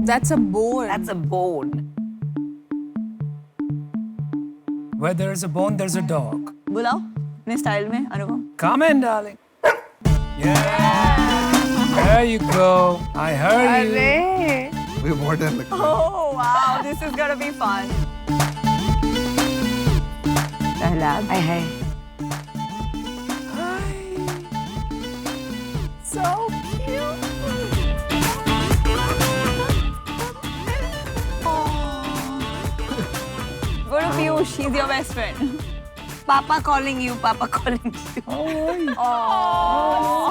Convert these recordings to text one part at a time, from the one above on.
That's a bone. That's a bone. Where there is a bone, there's a dog. बुलाओ अपने style में अनुपम. Come in, darling. Yeah. There you go. I heard you. अरे वे modern लगता है. Oh wow, this is gonna be fun. Prahlad. Hi. so cute. Go to Piyush, he's your best friend. Papa calling you, Papa calling you. Oh.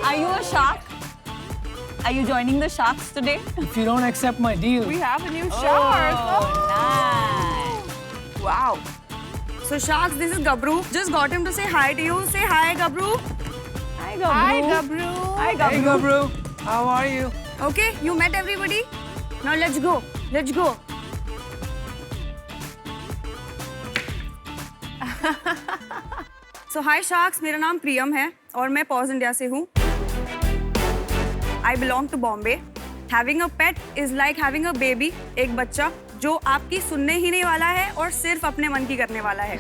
Are you a shark? Are you joining the sharks today? If you don't accept my deal, We have a new shark. Nice. Wow. So Sharks, this is Gabru. Just got him to say hi to you. Say hi, Gabru. Hi, Gabru. Hi, Gabru. Hi, hey Gabru. Gabru, how are you? Okay, you met everybody. Now let's go. Let's go. So hi Sharks, मेरा नाम प्रियम है और मैं pause India से हूँ. I belong to Bombay. Having a pet is like having a baby. एक बच्चा जो आपकी सुनने ही नहीं वाला है और सिर्फ अपने मन की करने वाला है.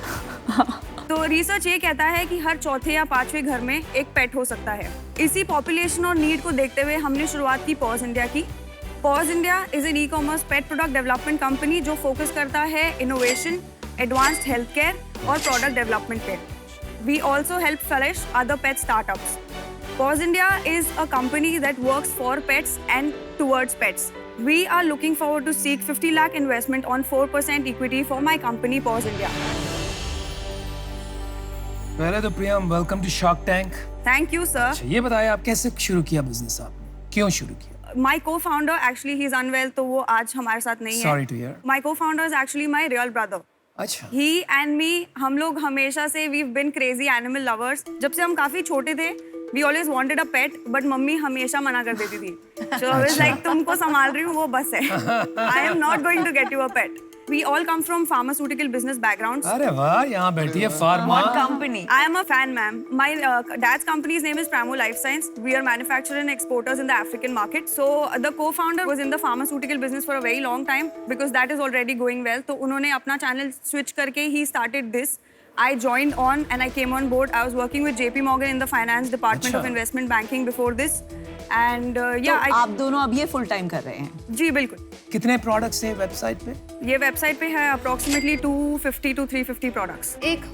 तो रिसर्च ये कहता है कि हर चौथे या पांचवें घर में एक पेट हो सकता है. इसी पॉपुलेशन और नीड को देखते हुए हमने शुरुआत की पॉज इंडिया की. Paws India is an e-commerce pet product development company जो फोकस करता है इनोवेशन, एडवांस्ड हेल्थ केयर और प्रोडक्ट डेवलपमेंट पे. We also help flourish other pet startups. Paws India is a company that works for pets and towards pets. We are looking forward to seek 50 lakh investment on 4% equity for my company Paws India. पहले तो Priyam, welcome to Shark Tank. Thank you, sir. अच्छा, ये बताइए आप कैसे शुरू किया business आपने? क्यों शुरू किया? My co-founder actually he's unwell, तो वो आज हमारे साथ नहीं है. Sorry to hear. My co-founder is actually my real brother. अच्छा. He and me, हम लोग हमेशा से we've been crazy animal lovers. जब से हम काफी छोटे थे, we always wanted a pet, but mummy हमेशा मना कर देती थी. So I was like, तुमको संभाल रही हूँ वो बस है. I am not going to get you a pet. We all come from pharmaceutical business backgrounds. अरे वाह, यहाँ बैठी है pharma. What company? I am a fan, ma'am. My dad's company's name is Pramo Life Science. We are manufacturers and exporters in the African market. So the co-founder was in the pharmaceutical business for a very long time because that is already going well. तो उन्होंने अपना channel switch करके he started this. I joined on and I came on board. I was working with JP Morgan in the finance department of investment banking before this. And yeah, तो आप दोनों अब ये full time कर रहे हैं. जी बिल्कुल. कितने प्रोडक्ट्स हैं वेबसाइट पे? ये वेबसाइट पे है approximately 250 to 350 products. एक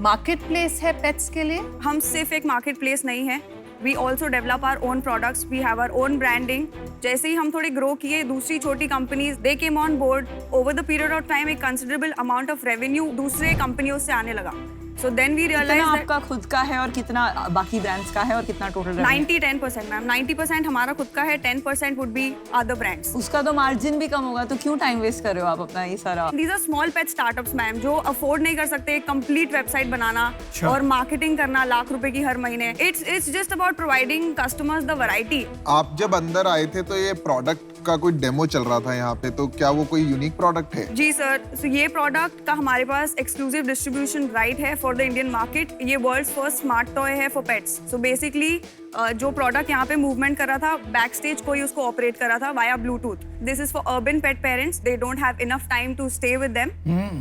मार्केट प्लेस है पेट्स के लिए. हम सिर्फ एक मार्केट प्लेस नहीं है. We also develop our own products. We have our own branding. जैसे ही हम थोड़े ग्रो किए, दूसरी छोटी companies they came on board. Over the period of time, एक considerable amount of revenue दूसरे कंपनियों से आने लगा. So then we कितना realized that आपका खुद का है और कितना बाकी ब्रांड्स का है और कितना टोटल? 90-10% मैम. 90% हमारा खुद का है, 10% would be other brands. उसका तो मार्जिन भी कम होगा, तो क्यों टाइम वेस्ट कर रहे हो आप अपना ये सारा? These are small pet startups ma'am जो अफोर्ड नहीं कर सकते कंप्लीट वेबसाइट बनाना और मार्केटिंग करना लाख रुपए की हर महीने. It's just about providing customers the variety. आप जब अंदर आए थे तो ये प्रोडक्ट का कोई डेमो चल रहा था यहाँ पे, तो क्या वो कोई यूनिक प्रोडक्ट है? जी सर. So ये प्रोडक्ट का हमारे पास एक्सक्लूसिव डिस्ट्रीब्यूशन राइट है फॉर द इंडियन मार्केट. ये वर्ल्ड्स फर्स्ट स्मार्ट टॉय है फॉर पेट्स. सो बेसिकली जो प्रोडक्ट यहाँ पे मूवमेंट कर रहा था, बैक स्टेज कोई उसको ऑपरेट कर रहा था via Bluetooth. This is for urban pet parents. They don't have enough time to stay with them.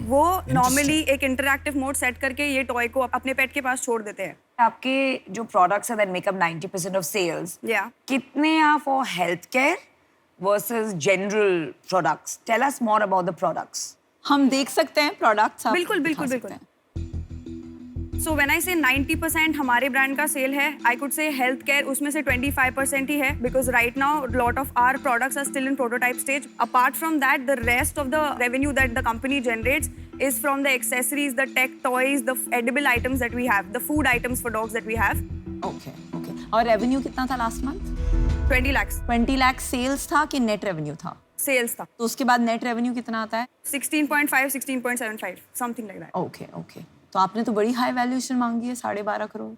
वो नॉर्मली एक इंटरैक्टिव मोड सेट करके ये टॉय को अपने पेट के पास छोड़ देते हैं. आपके जो प्रोडक्ट्स हैं that make up 90% of sales, Yeah. कितने हैं for healthcare versus general products? Tell us more about the products. हम देख सकते हैं प्रोडक्ट्स? बिल्कुल बिल्कुल बिल्कुल. So when I say 90% हमारे ब्रांड का सेल है, I could say health care उसमें से 25% ही है because right now lot of our products are still in prototype stage. Apart from that, the rest of the revenue that the company generates is from the accessories, the tech toys, the edible items that we have, the food items for dogs that we have. Okay. और revenue कितना था last month? 20 lakhs 20 lakh sales था कि net revenue था? sales था. तो उसके बाद नेट रेवेन्यू कितना आता है? 16.5, 16.75, something like that. ओके. तो आपने तो बड़ी हाई वैल्यूएशन मांगी है, 12.5 करोड़.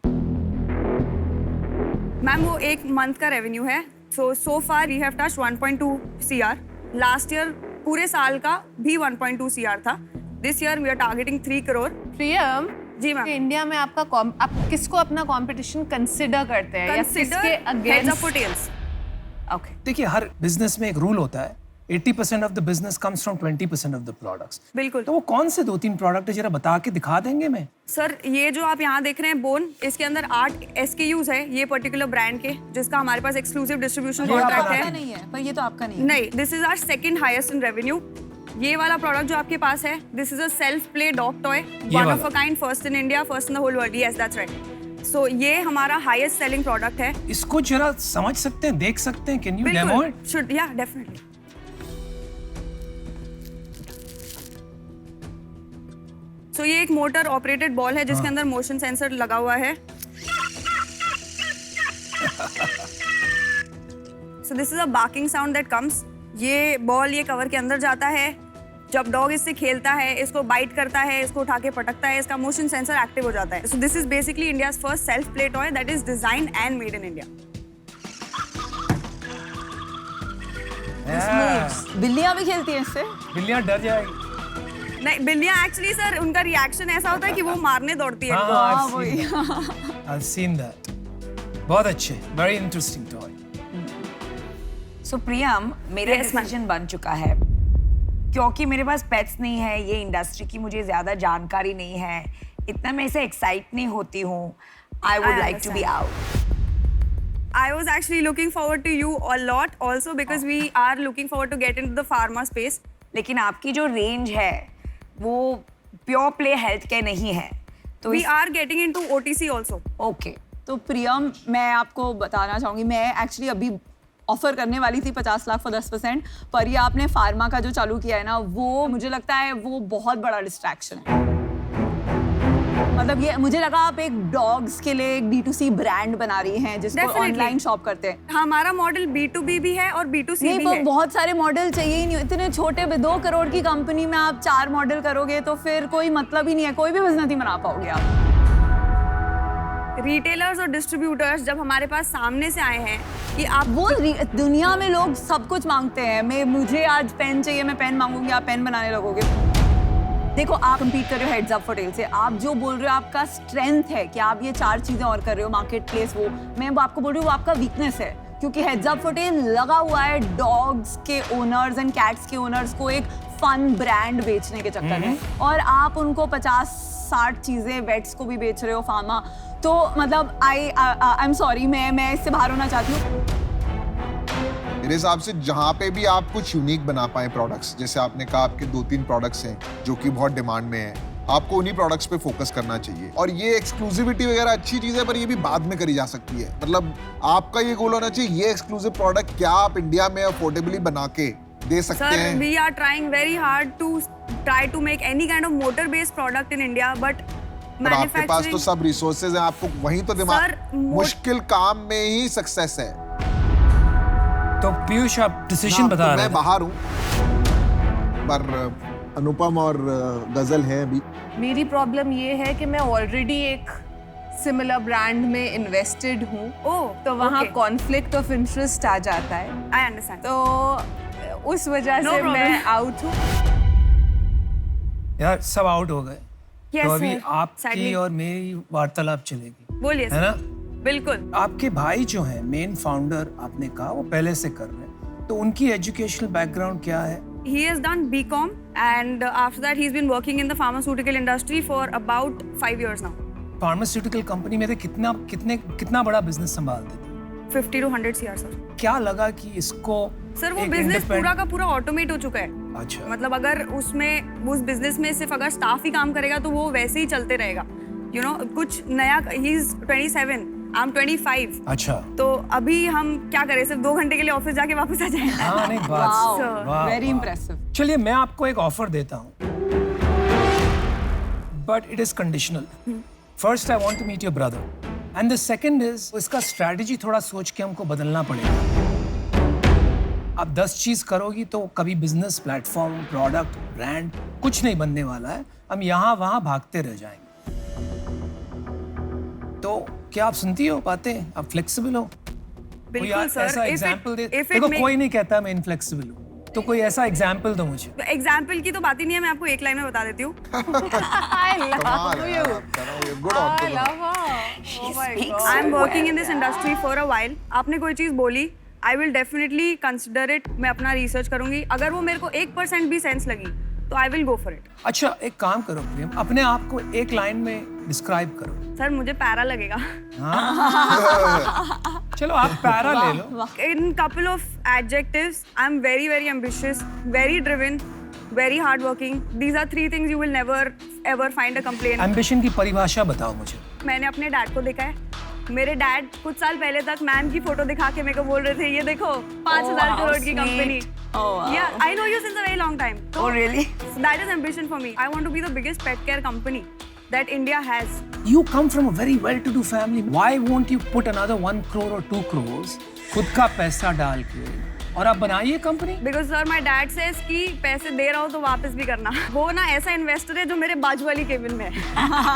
मैम वो एक मंथ का रेवेन्यू है. so far we have touched 1.2 CR. Last year पूरे साल का भी 1.2 CR था. This year we are targeting 3 crore. Priyam ji ma'am. India में आपका आप किसको अपना कंपटीशन कंसिडर करते हैं या किसके Consider heads against? or tails. Okay. देखिए हर बिजनेस में एक रूल होता है 80% of the business comes from 20% of the products. बिल्कुल। तो वो कौन से 2-3 प्रोडक्ट है जरा बता के दिखा देंगे मैं। सर ये जो आप यहाँ देख रहे हैं बोन, इसके अंदर 8 SKUs है ये पर्टिकुलर ब्रांड के, जिसका हमारे पास एक्सक्लूसिव डिस्ट्रीब्यूशन कॉन्ट्रैक्ट है। नहीं है, पर ये तो आपका नहीं है। नहीं, this is our second highest in revenue. ये वाला प्रोडक्ट जो आपके पास है, this is a self play dog toy, one of a kind, first in India, first in the whole world. Yes that's right. So ये हमारा highest selling product है। इसको जरा समझ सकते हैं, देख सकते हैं, can you demo it? Should, या डेफिनेटली। सो ये एक मोटर ऑपरेटेड बॉल है जिसके अंदर मोशन सेंसर लगा हुआ है। So this is a barking sound that comes. ये बॉल ये कवर के अंदर जाता है, जब डॉग इससे खेलता है, इसको बाइट करता है, इसको उठा के पटकता है, इसका मोशन सेंसर एक्टिव हो जाता है। So this is basically India's first self play toy that is designed and made in India. बिल्लियां भी खेलती हैं इससे? बिल्लियां डर जाएगी। नहीं, बिल्लियां एक्चुअली सर उनका रिएक्शन ऐसा होता है कि वो मारने दौड़ती है। I've seen that. बहुत अच्छे, very interesting toy. सो प्रियम, मेरा Yes, ma'am. डिसीजन बन चुका है। क्योंकि मेरे पास पेट्स नहीं है, ये इंडस्ट्री की मुझे ज्यादा जानकारी नहीं है, इतना मैं इसे एक्साइट नहीं होती हूँ। I would like to be out. I was actually looking forward to you a lot also because we are looking forward to get into the pharma space. लेकिन आपकी जो रेंज है वो प्योर प्ले हेल्थ केयर नहीं है, तो We are getting into OTC also. Okay. तो प्रियम, मैं आपको बताना चाहूँगी, मैं एक्चुअली अभी ऑफर करने वाली थी 50 लाख for 10%, पर ये आपने फार्मा का जो चालू किया है ना, वो मुझे लगता है वो बहुत बड़ा डिस्ट्रैक्शन है। मतलब ये मुझे लगा आप एक डॉग्स के लिए एक D2C ब्रांड बना रही हैं जिसको Definitely. ऑनलाइन शॉप करते हैं। हमारा मॉडल B2B भी है और B2C नहीं, भी पर है। बहुत सारे मॉडल चाहिए ही नहीं। इतने छोटे 2 करोड़ की कंपनी में आप 4 मॉडल करोगे तो फिर कोई मतलब ही नहीं है, कोई भी बिजनेस नहीं बना पाओगे आप। रिटेलर्स और डिस्ट्रीब्यूटर्स जब हमारे पास सामने से आए हैं कि आप दुनिया में लोग सब कुछ मांगते हैं। मुझे आज पेन चाहिए, मैं पेन मांगूंगी, आप पेन बनाने लगोगे। देखो, आप compete कर रहे हो हेड्स अप फॉर टेल से, आप जो बोल रहे हो आपका स्ट्रेंथ है कि आप ये 4 चीजें और कर रहे हो, मार्केट प्लेस, वो मैं आपको बोल रही हूँ वो आपका वीकनेस है। क्योंकि हेड्स अप फॉर टेल लगा हुआ है डॉग्स के ओनर्स एंड कैट्स के ओनर्स को एक फन ब्रांड बेचने के चक्कर में, और आप उनको 50-60 चीजें वेट्स को भी बेच रहे हो, फार्मा। तो मतलब आई एम सॉरी, मैं इससे बाहर होना चाहती हूँ। मेरे हिसाब से जहाँ पे भी आप कुछ यूनिक बना पाए प्रोडक्ट्स, जैसे आपने कहा आपके 2-3 प्रोडक्ट्स हैं जो कि बहुत डिमांड में है, आपको उन्हीं प्रोडक्ट्स पे फोकस करना चाहिए। और ये एक्सक्लूसिविटी वगैरह अच्छी चीज है, पर ये भी बाद में करी जा सकती है। मतलब आपका ये गोल होना चाहिए, ये एक्सक्लूसिव प्रोडक्ट क्या आप इंडिया में अफोर्डेबली बना के दे सकते सर, हैं। We are trying very hard to try to make any kind of motor based product in India, but पर आपके पास तो सब रिसोर्सेज हैं, आपको वहीं तो दिमाग, सर, मुश्किल काम में ही सक्सेस है। तो पीयूष आप डिसीजन ना, बता तो रहे मैं थे। बाहर हूँ, पर अनुपम और गजल है अभी। मेरी प्रॉब्लम ये है कि मैं ऑलरेडी एक सिमिलर ब्रांड में इन्वेस्टेड हूँ, तो वहाँ कॉन्फ्लिक्ट ऑफ इंटरेस्ट आ जाता है। I understand. तो उस वजह No से problem. मैं आउट हूँ। यार सब आउट हो गए, Yes, तो अभी sir. आपकी Sadly. और मेरी वार्तालाप चलेगी, बोलिए है सर। ना? बिल्कुल। आपके भाई जो हैं मेन फाउंडर, आपने कहा वो पहले से कर रहे हैं, तो उनकी एजुकेशनल बैकग्राउंड क्या है? He has done BCom and after that he's been working in the pharmaceutical industry for about 5 years now. Pharmaceutical company में थे, कितना बड़ा बिजनेस संभालते थे? 50 to 100 CR सर। क्या लगा कि इसको सर वो एक बिजनेस independent- पूरा का पूरा ऑटोमेट हो चुका है। अच्छा, मतलब अगर उसमें उस बिजनेस में सिर्फ अगर स्टाफ ही काम करेगा तो वो वैसे ही चलते रहेगा। यू नो, कुछ नया। He is 27, I am 25। अच्छा, तो अभी हम क्या करें, सिर्फ 2 घंटे के लिए ऑफिस जाके वापस आ जाए। हाँ नहीं बात Wow, वाह, very वाह। impressive. चलिए मैं आपको एक ऑफर देता हूँ, but it is conditional. First I want to meet your brother and the second is इसका स्ट्रैटेजी थोड़ा सोच के हमको बदलना पड़ेगा। आप 10 चीज करोगी तो कभी बिजनेस, प्लेटफॉर्म, प्रोडक्ट, ब्रांड कुछ नहीं बनने वाला है, हम यहाँ वहाँ भागते रह जाएंगे। तो क्या आप सुनती हो बातें? आप फ्लेक्सिबल हो? कोई बिल्कुल सर। ऐसा एग्जांपल दे। देखो कोई नहीं कहता मैं इनफ्लेक्सिबल हूँ, तो कोई ऐसा एग्जांपल दो मुझे। एग्जाम्पल की तो बात ही नहीं है, मैं आपको एक लाइन में बता देती हूँ। I love you. Good I love her. Oh my God. I am working in this industry for a while. आपने कोई चीज बोली I will definitely consider it. मैं अपना रिसर्च करूंगी, अगर वो मेरे को 1% भी सेंस लगी तो I will go for it. अच्छा एक काम करो प्रियम, अपने आप को एक लाइन में डिस्क्राइब करो। सर मुझे पैरा लगेगा। चलो आप पैरा ले लो। In couple of adjectives, I'm very, very ambitious, very driven, very hardworking. These are 3 things you will never ever find a complaint. Ambition की परिभाषा बताओ मुझे। मैंने अपने डैड को देखा है। मेरे डैड कुछ साल पहले तक मैम की फोटो दिखा के मेरे को बोल रहे थे, ये देखो 5,000 करोड़ की company. Yeah, I know you since a very long time. Oh really? So that is ambition for me. I want to be the biggest pet care company that India has. You come from a very well-to-do family. Why won't you put another 1 crore or 2 crores खुद का पैसा डाल के और आप बनाइए company? Because sir, my dad says कि पैसे दे रहा हूँ तो वापस भी करना। वो ना ऐसा इन्वेस्टर है जो मेरे बाजू वाली केबिन में है।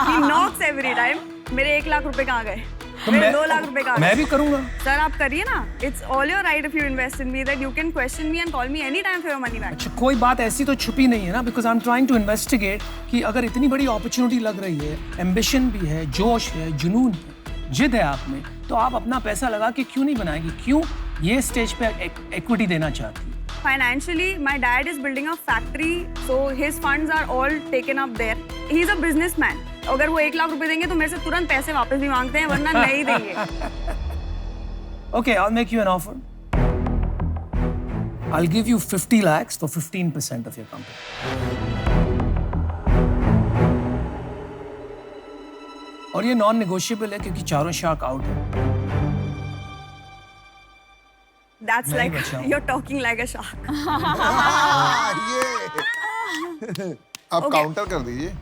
He knocks every time. मेरे 1 लाख रुपए कहाँ गए? तो मेरे 2 लाख रुपए कहाँ गए? मैं भी करूँगा। सर आप करिए ना। It's all your right if you invest in me that you can question me and call me anytime for your money back. अच्छा कोई बात ऐसी तो छुपी नहीं है ना, because I'm trying to investigate कि अगर इतनी बड़ी अपॉर्चुनिटी लग रही है, एम्बिशन भी है, जोश है, जुनून है, जिद है आप में, तो आप अपना पैसा लगा के क्यों नहीं बनाएगी? क्यों ये स्टेज पे इक्विटी देना चाहती है? Financially, my dad is building a factory, so his funds are all taken up there. He's a businessman. अगर वो 1 लाख रुपए देंगे तो मेरे से तुरंत पैसे वापस भी मांगते हैं, वरना नहीं देंगे। Okay, I'll make you an offer. I'll give you 50 lakhs for 15% of your company. और ये नॉन नेगोशिएबल है क्योंकि चारों शार्क आउट है। That's नहीं like बचाऊं। you're talking like a shark. ये आप काउंटर कर दीजिए।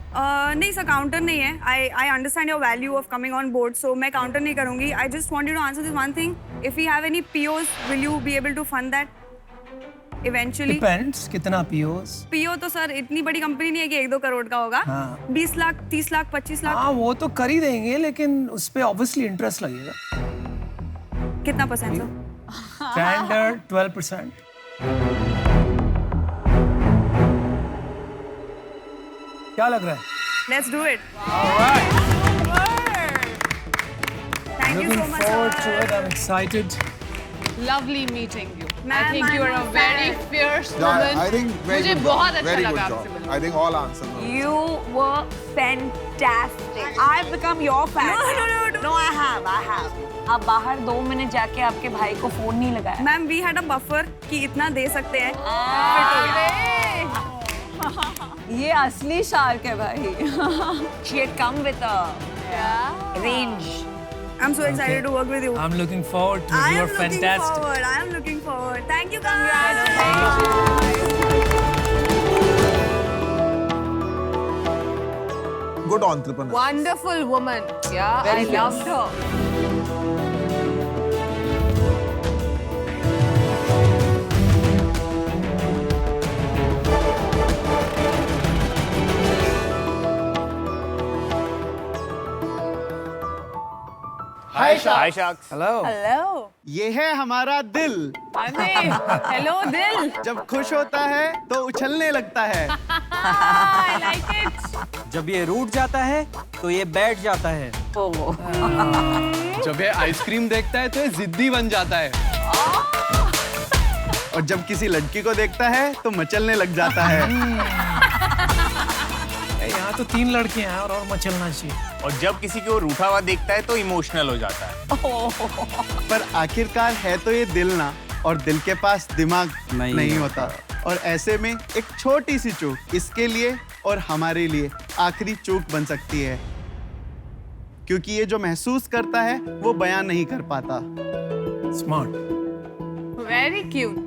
नहीं सर, काउंटर नहीं है। I understand your value of coming on board, so मैं काउंटर नहीं करूँगी। I just want you to answer this one thing. If we have any POs, will you be able to fund that eventually? Depends कितना POs। PO तो sir इतनी बड़ी company नहीं है कि 1-2 करोड़ का होगा। हाँ। 20 लाख, 30 लाख, 25 लाख। हाँ वो तो कर ही देंगे, लेकिन उस पे ऑब्वियसली इंटरेस्ट लगेगा। कितना परसेंट सर? स्टैंडर्ड 12%। क्या लग रहा है? Let's do it. Alright. Thank you Looking so much. forward to sir. it. I'm excited. Lovely meeting you. I Ma'am, think you are a I'm very fan. fierce Yeah, woman. I think very मुझे good बहुत job. अच्छा Very लगा good आपसे job. मिलकर। I think all answers were You were fantastic. I've become your fan. No. No, I have. आप बाहर 2 minute जाके आपके भाई को फोन नहीं लगाया। Ma'am, we had a buffer कि इतना दे सकते हैं। ये असली शार्क है भाई। She had come with a range. I'm so excited to work with you. I'm looking forward to it. I You am are looking fantastic. forward. I am looking forward. Thank you, guys. good entrepreneur. Wonderful woman. Yeah, I loved her. Hi sharks. Hello. Hello. ये है हमारा दिल। Hello, दिल. जब खुश होता है तो उछलने लगता है। I like it. जब ये रूठ जाता है तो ये बैठ जाता है। जब ये आइसक्रीम देखता है तो ये जिद्दी बन जाता है। और जब किसी लड़की को देखता है तो मचलने लग जाता है। यहाँ तो 3 लड़कियां हैं और मचलना चाहिए। और जब किसी को रूठा हुआ देखता है तो इमोशनल हो जाता है। पर आखिरकार है तो ये दिल ना, और दिल के पास दिमाग नहीं होता। और ऐसे में एक छोटी सी चूक इसके लिए और हमारे लिए आखिरी चूक बन सकती है, क्योंकि ये जो महसूस करता है वो बयान नहीं कर पाता। Smart. Very cute.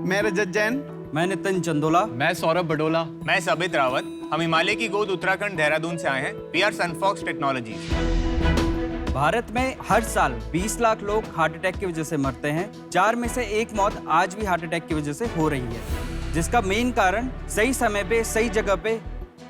मैं रजत जैन। मैं नितिन चंदोला। मैं सौरभ बडोला। मैं सबित रावत। हम हिमालय की गोद उत्तराखंड देहरादून से आए हैं। We are Sunfox Technologies. Bharat में हर साल 20 लाख लोग हार्ट अटैक की वजह से मरते हैं। 4 में से 1 मौत आज भी हार्ट अटैक की वजह से हो रही है, जिसका मेन कारण सही समय पे सही जगह पे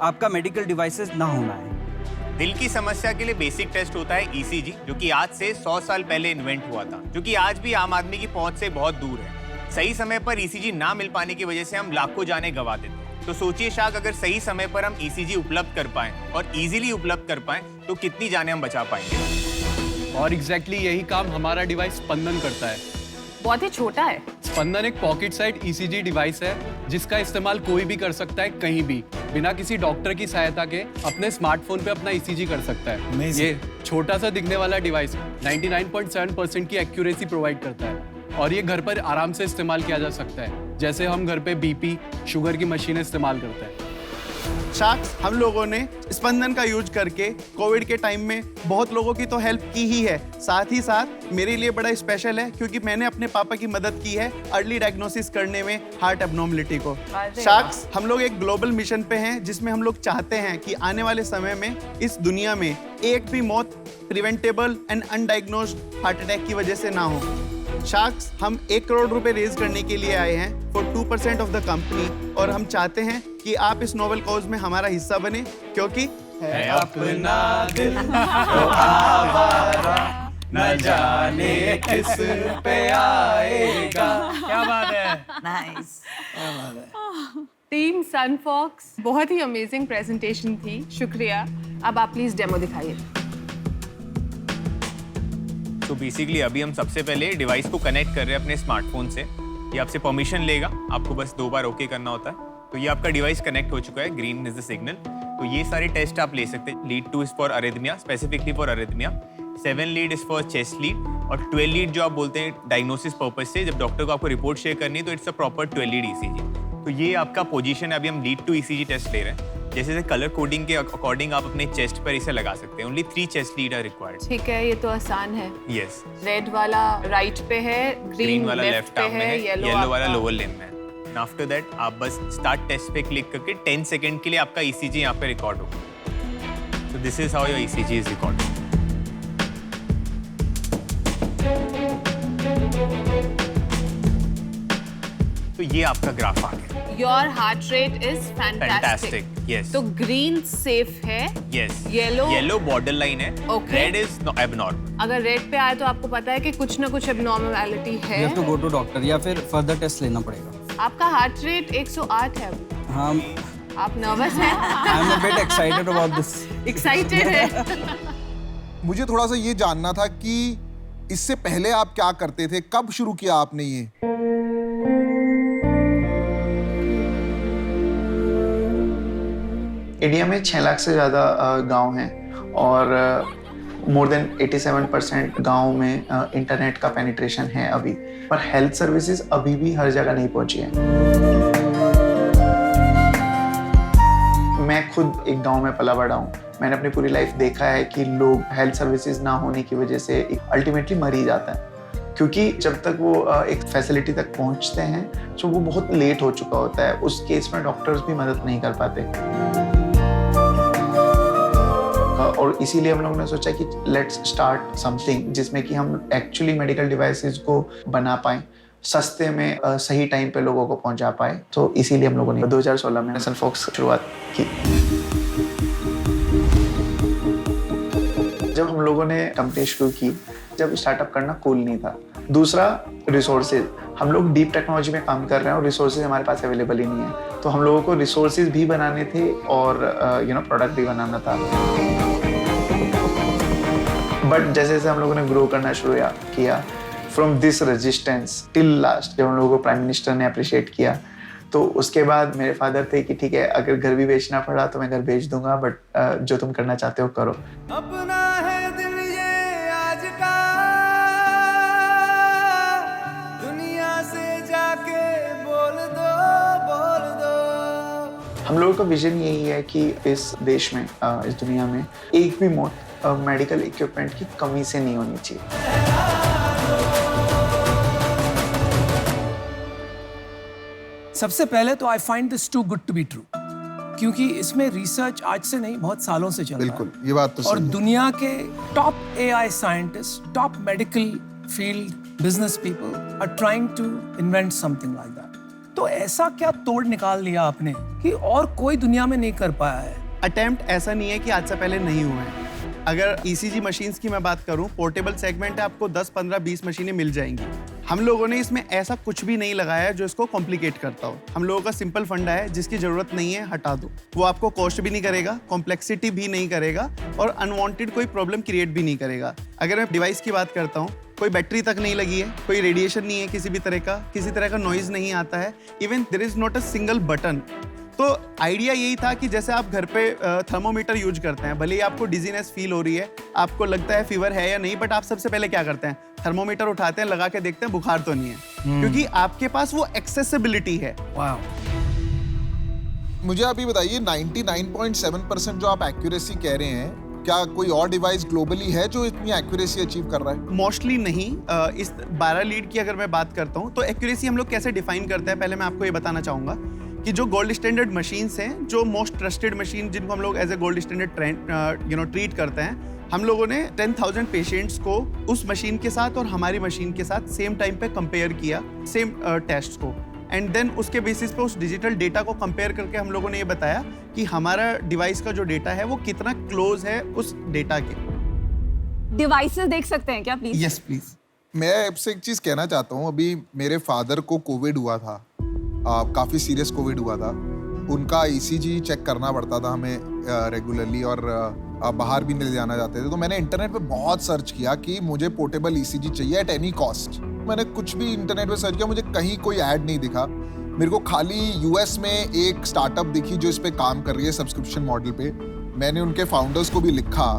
आपका मेडिकल डिवाइसेस ना होना है। दिल की समस्या के लिए बेसिक टेस्ट होता है ईसीजी, जो कि आज से 100 साल पहले इन्वेंट हुआ था, जो कि आज भी आम आदमी की पहुंच से बहुत दूर है। सही समय पर ईसीजी ना मिल पाने की वजह से हम लाखों जानें गंवा देते हैं। तो सोचिए शाक, अगर सही समय पर हम ईसीजी उपलब्ध कर पाएं और इजीली उपलब्ध कर पाएं तो कितनी जानें हम बचा पाएंगे। और एग्जैक्टली यही काम हमारा डिवाइस स्पंदन करता है। बहुत ही छोटा है। स्पंदन एक पॉकेट साइड ईसीजी डिवाइस है जिसका इस्तेमाल कोई भी कर सकता है कहीं भी, बिना किसी डॉक्टर की सहायता के अपने स्मार्टफोन पे अपना ईसीजी कर सकता है। Amazing. ये छोटा सा दिखने वाला डिवाइस 99.7% की एक्यूरेसी प्रोवाइड करता है और ये घर पर आराम से इस्तेमाल किया जा सकता है, जैसे हम घर पे बीपी, शुगर की मशीनें इस्तेमाल करते हैं। शार्क्स, हम लोगों ने स्पंदन का यूज करके कोविड के टाइम में बहुत लोगों की तो हेल्प की ही है, साथ ही साथ मेरे लिए बड़ा स्पेशल है क्योंकि मैंने अपने पापा की मदद की है अर्ली डायग्नोसिस करने में हार्ट एब्नॉर्मलिटी को। शार्क्स, हम लोग एक ग्लोबल मिशन पे हैं जिसमें हम लोग चाहते हैं कि आने वाले समय में इस दुनिया में एक भी मौत प्रिवेंटेबल एंड अनडायग्नोज्ड हार्ट अटैक की वजह से ना हो। शार्क्स, हम 1 करोड़ रुपए रेज करने के लिए आए हैं फॉर 2% ऑफ द कंपनी और हम चाहते हैं कि आप इस नोबल कॉज में हमारा हिस्सा बने क्योंकि है अपना दिल तो आवारा, न जाने किस पे आएगा। क्या बात है। नाइस। टीम सनफॉक्स, बहुत ही अमेजिंग प्रेजेंटेशन थी, शुक्रिया। अब आप प्लीज डेमो दिखाइए। तो बेसिकली अभी हम सबसे पहले डिवाइस को कनेक्ट कर रहे हैं अपने स्मार्टफोन से। ये आपसे परमिशन लेगा, आपको बस 2 बार ओके करना होता है। तो ये आपका डिवाइस कनेक्ट हो चुका है, ग्रीन इज द सिग्नल। तो ये सारे टेस्ट आप ले सकते हैं। Lead 2 is for arrhythmia, specifically for arrhythmia. 7 lead is for chest lead और 12 लीड जो आप बोलते हैं डायग्नोसिस पर्पज से, जब डॉक्टर को आपको रिपोर्ट शेयर करनी है तो it's a proper 12 lead ECG. तो ये आपका पोजीशन है। अभी हम लीड 2 ईसीजी टेस्ट ले रहे हैं। जैसे कलर कोडिंग के अकॉर्डिंग आप अपने चेस्ट पर इसे लगा सकते हैं। Only 3 chest lead are required. ठीक है, ये तो आसान है। यस। रेड वाला राइट पे है, ग्रीन वाला लेफ्ट आर्म में है, येलो वाला लोअर लिम्ब में है। आफ्टर दैट आप बस स्टार्ट टेस्ट पे क्लिक करके 10 सेकंड के लिए आपका ईसीजी यहाँ पे रिकॉर्ड होगा। So this is how your ECG is recorded. तो ये आपका ग्राफ आ गया। Your heart rate is fantastic. Yes. तो ग्रीन सेफ है। यस। येलो बॉर्डर लाइन है। Okay. Red is abnormal. अगर रेड पे आए तो आपको पता है कि कुछ ना कुछ एबनॉर्मलिटी है। You have to go to doctor या फिर फर्दर टेस्ट लेना पड़ेगा। आपका हार्ट रेट 108 है अभी। हाँ, आप नर्वस हैं? I am a bit excited about this. Excited है। मुझे थोड़ा सा ये जानना था कि इससे पहले आप क्या करते थे, कब शुरू किया आपने ये? इंडिया में 6 लाख से ज़्यादा गांव हैं और मोर देन 87% गांव में इंटरनेट का पेनिट्रेशन है अभी, पर हेल्थ सर्विसेज अभी भी हर जगह नहीं पहुंची है। मैं खुद एक गांव में पला बड़ा हूँ। मैंने अपनी पूरी लाइफ देखा है कि लोग हेल्थ सर्विसेज ना होने की वजह से अल्टीमेटली मर ही जाता है, क्योंकि जब तक वो एक फैसिलिटी तक पहुंचते हैं तो वो बहुत लेट हो चुका होता है। उस केस में डॉक्टर्स भी मदद नहीं कर पाते और इसीलिए हम लोगों ने सोचा कि लेट्स स्टार्ट समथिंग जिसमें कि हम एक्चुअली मेडिकल डिवाइसेस को बना पाएं, सस्ते में सही टाइम पे लोगों को पहुंचा पाए। तो इसीलिए हम लोगों ने 2016 में सनफॉक्स शुरुआत की। जब हम लोगों ने कंपनी शुरू की, जब स्टार्टअप करना कूल नहीं था। दूसरा, रिसोर्सेज। हम लोग डीप टेक्नोलॉजी में काम कर रहे हैं और रिसोर्सेज हमारे पास अवेलेबल ही नहीं है। तो हम लोगों को रिसोर्सेज भी बनाने थे और प्रोडक्ट भी बनाना था। बट जैसे जैसे हम लोगों ने ग्रो करना शुरू किया, from this resistance till last, जब हम लोगों को प्राइम मिनिस्टर ने अप्रिशिएट किया, तो उसके बाद मेरे फादर थे कि ठीक है, अगर घर भी बेचना पड़ा तो मैं घर बेच दूंगा, बट जो तुम करना चाहते हो करो। अपना है दिल ये आज का, दुनिया से जाके बोल दो, बोल दो। हम लोगों का विजन यही है कि इस देश में, इस दुनिया में एक भी मौत मेडिकल इक्विपमेंट की कमी से नहीं होनी चाहिए। सबसे पहले तो I find this too good to be true, क्योंकि इसमें रिसर्च आज से नहीं बहुत सालों से चल रहा है। बिल्कुल, ये बात तो और सही है। दुनिया के top AI scientist, top medical field business people are trying to invent something like that. तो ऐसा क्या तोड़ निकाल लिया आपने कि और कोई दुनिया में नहीं कर पाया है? अटेम्प्ट ऐसा नहीं है कि आज से पहले नहीं हुए हैं। अगर ईसीजी मशीन्स की मैं बात करूं, पोर्टेबल सेगमेंट है, आपको 10, 15, 20 मशीनें मिल जाएंगी। हम लोगों ने इसमें ऐसा कुछ भी नहीं लगाया है जो इसको कॉम्प्लिकेट करता हो। हम लोगों का सिंपल फंडा है, जिसकी जरूरत नहीं है हटा दो। वो आपको कॉस्ट भी नहीं करेगा, कॉम्प्लेक्सिटी भी नहीं करेगा और अनवांटेड कोई प्रॉब्लम क्रिएट भी नहीं करेगा। अगर मैं डिवाइस की बात करता हूँ, कोई बैटरी तक नहीं लगी है, कोई रेडिएशन नहीं है किसी भी तरह का, किसी तरह का नॉइज नहीं आता है, even there is not a single button. तो आइडिया यही था कि जैसे आप घर पे थर्मोमीटर यूज करते हैं, भले ही आपको डिजीनेस फील हो रही है, आपको लगता है फीवर है या नहीं, बट आप सबसे पहले क्या करते हैं, थर्मोमीटर उठाते हैं, लगा के देखते हैं बुखार तो नहीं है, क्योंकि आपके पास वो एक्सेसिबिलिटी है। वाह। मुझे अभी बताइए 99.7% जो आप एक्यूरेसी कह रहे हैं, क्या कोई और डिवाइस ग्लोबली है जो इतनी एक्यूरेसी अचीव कर रहा है? मोस्टली नहीं। इस 12 लीड की अगर मैं बात करता हूँ तो एक्यूरेसी हम लोग कैसे डिफाइन करते हैं, पहले मैं आपको ये बताना चाहूँगा कि जो गोल्ड स्टैंडर्ड मशीन्स हैं, जो मोस्ट ट्रस्टेड मशीन जिनको हम लोग as a gold standard treat करते हैं, हम लोगों ने 10,000 पेशेंट्स को उस मशीन के साथ और हमारी मशीन के साथ सेम टाइम पे कंपेयर किया, सेम टेस्ट को, एंड देन उसके बेसिस पे उस डिजिटल डेटा को कंपेयर करके हम लोगों ने ये बताया कि हमारा डिवाइस का जो डेटा है वो कितना क्लोज है उस डेटा के। डिवाइसेस देख सकते हैं क्या प्लीज? Yes please. मैं आपसे एक चीज कहना चाहता हूँ। अभी मेरे फादर को कोविड हुआ था, काफी सीरियस कोविड हुआ था। उनका ईसीजी चेक करना पड़ता था हमें रेगुलरली, और बाहर भी ले जाना चाहते थे। तो मैंने इंटरनेट पे बहुत सर्च किया कि मुझे पोर्टेबल ईसीजी चाहिए एट एनी कॉस्ट। मैंने कुछ भी इंटरनेट पे सर्च किया, मुझे कहीं कोई ऐड नहीं दिखा। मेरे को खाली यूएस में एक स्टार्टअप दिखी जो इस पे काम कर रही है सब्सक्रिप्शन मॉडल पे। मैंने उनके फाउंडर्स को भी लिखा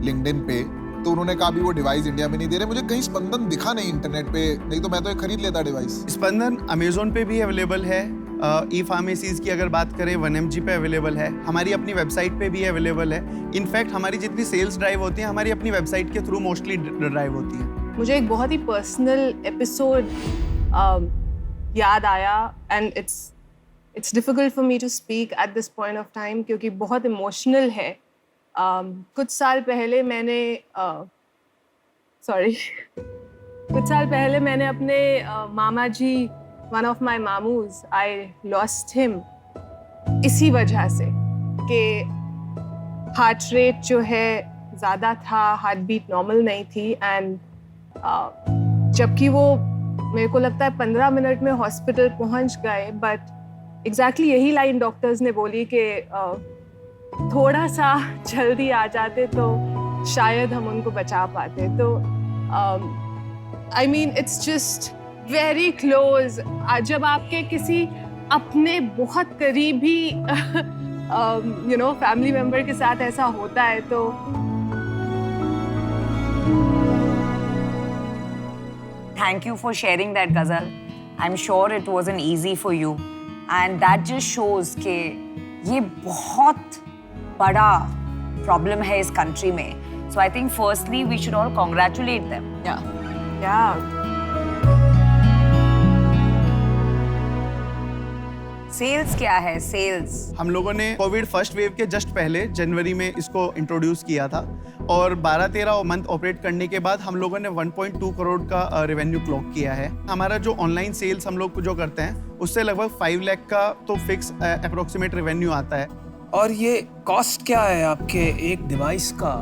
लिंक्डइन पे, तो उन्होंने कहा भी वो डिवाइस इंडिया में नहीं दे रहे। मुझे कहीं स्पंदन दिखा नहीं इंटरनेट पे, नहीं तो मैं तो ये खरीद लेता डिवाइस। स्पंदन अमेजोन पे भी अवेलेबल है, ई फार्मेसीज की अगर बात करें 1mg पे अवेलेबल है, हमारी अपनी वेबसाइट पे भी अवेलेबल है। इनफैक्ट हमारी जितनी सेल्स ड्राइव होती है हमारी अपनी वेबसाइट के थ्रू मोस्टली ड्राइव होती है। मुझे एक बहुत ही पर्सनल एपिसोड याद आया, and it's difficult for me to speak at this point of time, क्योंकि बहुत इमोशनल है। कुछ साल पहले मैंने अपने मामा जी, वन ऑफ माई मामूज, आई लॉस्ट हिम इसी वजह से कि हार्ट रेट जो है ज़्यादा था, हार्ट बीट नॉर्मल नहीं थी, एंड जबकि वो मेरे को लगता है 15 मिनट में हॉस्पिटल पहुंच गए, बट एग्जैक्टली यही लाइन डॉक्टर्स ने बोली कि थोड़ा सा जल्दी आ जाते तो शायद हम उनको बचा पाते। तो I mean it's just very close. जब आपके किसी अपने बहुत करीबी फैमिली मेंबर के साथ ऐसा होता है तो Thank you for sharing that, Ghazal. I'm sure it wasn't easy for you, and that just shows कि ये बहुत बड़ा problem है इस country में. So I think firstly we should all congratulate them. Yeah. Sales क्या है? सेल्स हम लोगों ने कोविड फर्स्ट वेव के जस्ट पहले जनवरी में इसको इंट्रोड्यूस किया था, और 12-13 मंथ ऑपरेट करने के बाद हम लोगों ने 1.2 करोड़ का रेवेन्यू क्लॉक किया है। हमारा जो ऑनलाइन सेल्स हम लोग जो करते हैं उससे लगभग 5 लाख का तो फिक्स अप्रोक्सीमेट रेवेन्यू आता है। और ये कॉस्ट क्या है आपके एक डिवाइस का?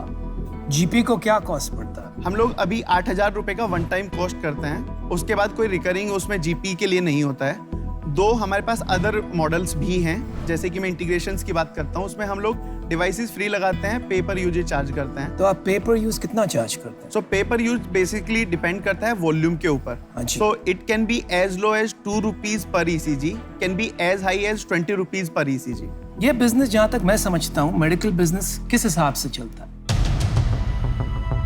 जीपी को क्या कॉस्ट पड़ता है? हम लोग अभी 8,000 रुपए का वन टाइम कॉस्ट करते हैं, उसके बाद कोई रिकरिंग उसमें जीपी के लिए नहीं होता है। दो हमारे पास अदर मॉडल्स भी हैं, जैसे कि मैं इंटीग्रेशंस की बात करता हूँ, उसमें हम लोग डिवाइसेस फ्री लगाते हैं, पेपर यूज चार्ज करते हैं। तो आप पेपर यूज कितना चार्ज करते हैं? So paper use basically depend करता है वॉल्यूम के ऊपर। So it can be as low as 2 rupees पर ECG, can be as high as 20 rupees पर ईसीजी। ये बिजनेस जहाँ तक मैं समझता हूँ, मेडिकल बिजनेस किस हिसाब से चलता है?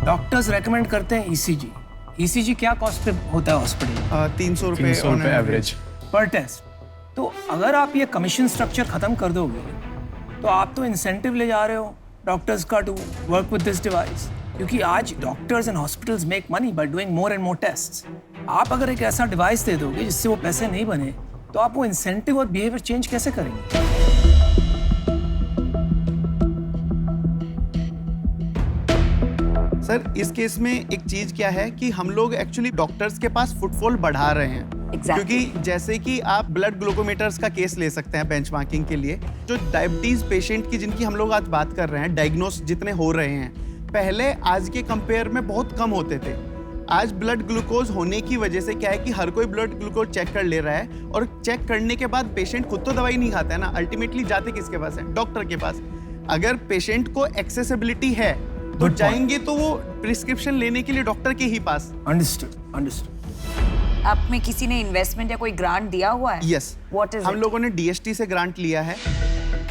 डॉक्टर्स रेकमेंड करते हैं ईसीजी। ईसीजी क्या कॉस्ट पे होता है हॉस्पिटल? 300 रुपए एवरेज पर टेस्ट। तो अगर आप ये कमीशन स्ट्रक्चर खत्म कर दोगे तो आप तो इंसेंटिव ले जा रहे हो डॉक्टर्स का to work with this device, क्योंकि आज doctors and hospitals make money by doing more and more tests. आप अगर एक ऐसा डिवाइस दे दोगे जिससे वो पैसे नहीं बने, तो आप वो इंसेंटिव और बिहेवियर चेंज कैसे करेंगे? सर इस केस में एक चीज क्या है कि हम लोग एक्चुअली डॉक्टर्स के पास फुटफॉल बढ़ा रहे हैं। क्योंकि जैसे कि आप ब्लड ग्लूकोमीटर्स का केस ले सकते हैं बेंचमार्किंग के लिए, जो डायबिटीज पेशेंट की जिनकी हम लोग आज बात कर रहे हैं, डायग्नोस जितने हो रहे हैं, पहले आज के कंपेयर में बहुत कम होते थे। आज ब्लड ग्लूकोज होने की वजह से क्या है कि हर कोई ब्लड ग्लूकोज चेक कर ले रहा है, और चेक करने के बाद पेशेंट खुद तो दवाई नहीं खाता है ना, अल्टीमेटली जाते किसके पास है? डॉक्टर के पास। अगर पेशेंट को एक्सेसिबिलिटी है तो जाएंगे तो वो प्रिस्क्रिप्शन लेने के लिए डॉक्टर के ही पास। अंडरस्टूड। आप में किसी ने इन्वेस्टमेंट या कोई ग्रांट दिया हुआ है? यस। व्हाट इज हम लोगों ने डीएसटी से ग्रांट लिया है